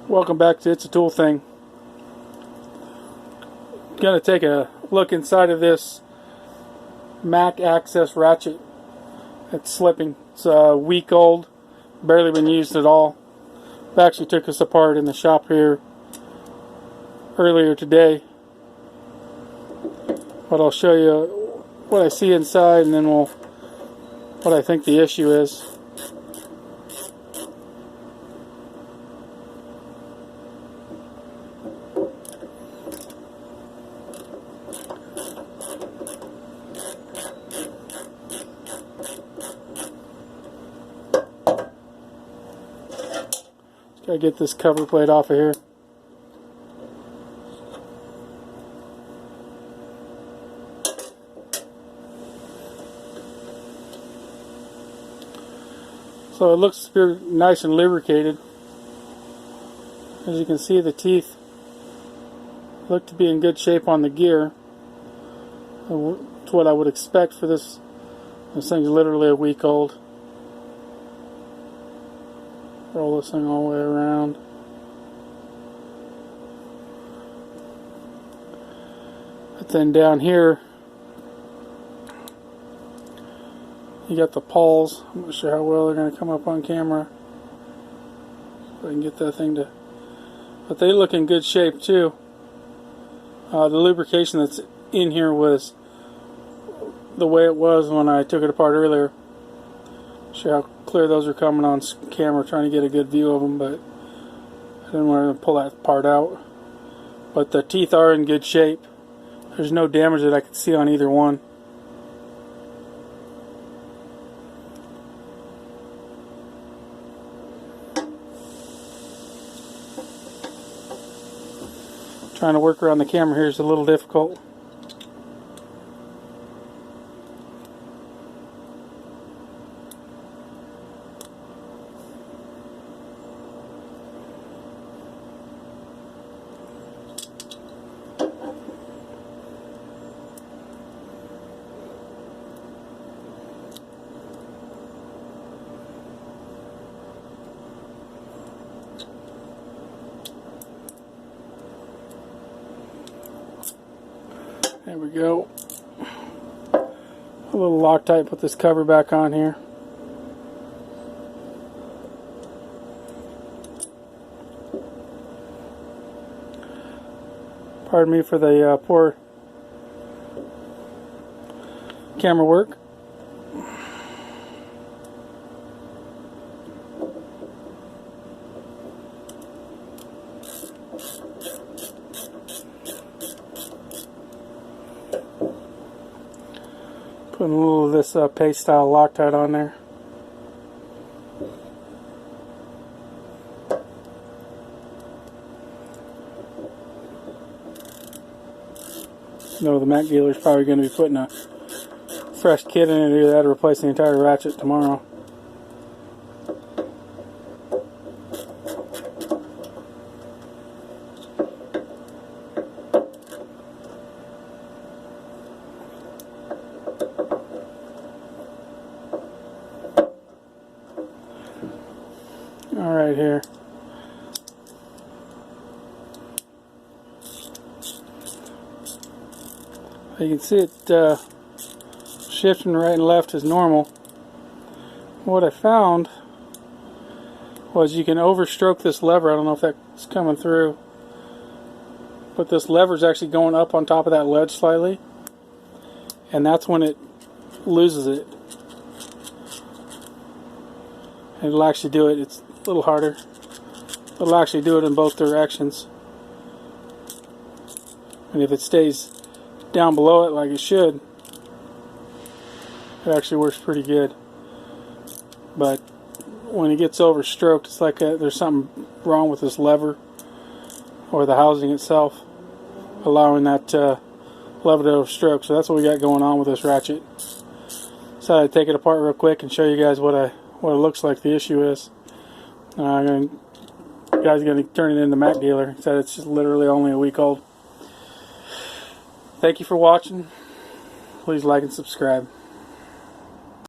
Welcome back to It's a Tool Thing. Gonna take a look inside of this Mac access ratchet. It's slipping. It's a week old, barely been used at all. I actually took this apart in the shop here earlier today. But I'll show you what I see inside and then what I think the issue is. Gotta get this cover plate off of here. So it looks very nice and lubricated. As you can see, the teeth look to be in good shape on the gear. It's what I would expect for this. This thing's literally a week old. Roll this thing all the way around. But then down here, you got the pawls. I'm not sure how well they're going to come up on camera. If I can get that thing to... But they look in good shape too. The lubrication that's in here was the way it was when I took it apart earlier. Not sure how clear those are coming on camera, trying to get a good view of them, but I didn't want to pull that part out. But the teeth are in good shape. There's no damage that I could see on either one. Trying to work around the camera here is a little difficult. There we go. A little Loctite, put this cover back on here. Pardon me for the poor camera work. Putting a little of this paste style Loctite on there. No, the Mac dealer's probably going to be putting a fresh kit in it or that to replace the entire ratchet tomorrow. Alright, here. You can see it shifting right and left as normal. What I found was you can overstroke this lever. I don't know if that's coming through, but this lever is actually going up on top of that ledge slightly, and that's when it loses it. And it'll actually do it. It's a little harder. It'll actually do it in both directions. And if it stays down below it like it should, it actually works pretty good. But when it gets overstroked, it's like there's something wrong with this lever or the housing itself, allowing that lever to overstroke. So that's what we got going on with this ratchet. So I'd take it apart real quick and show you guys what it looks like the issue is. The guy's going to turn it in the Mac dealer. He said it's just literally only a week old. Thank you for watching. Please like and subscribe.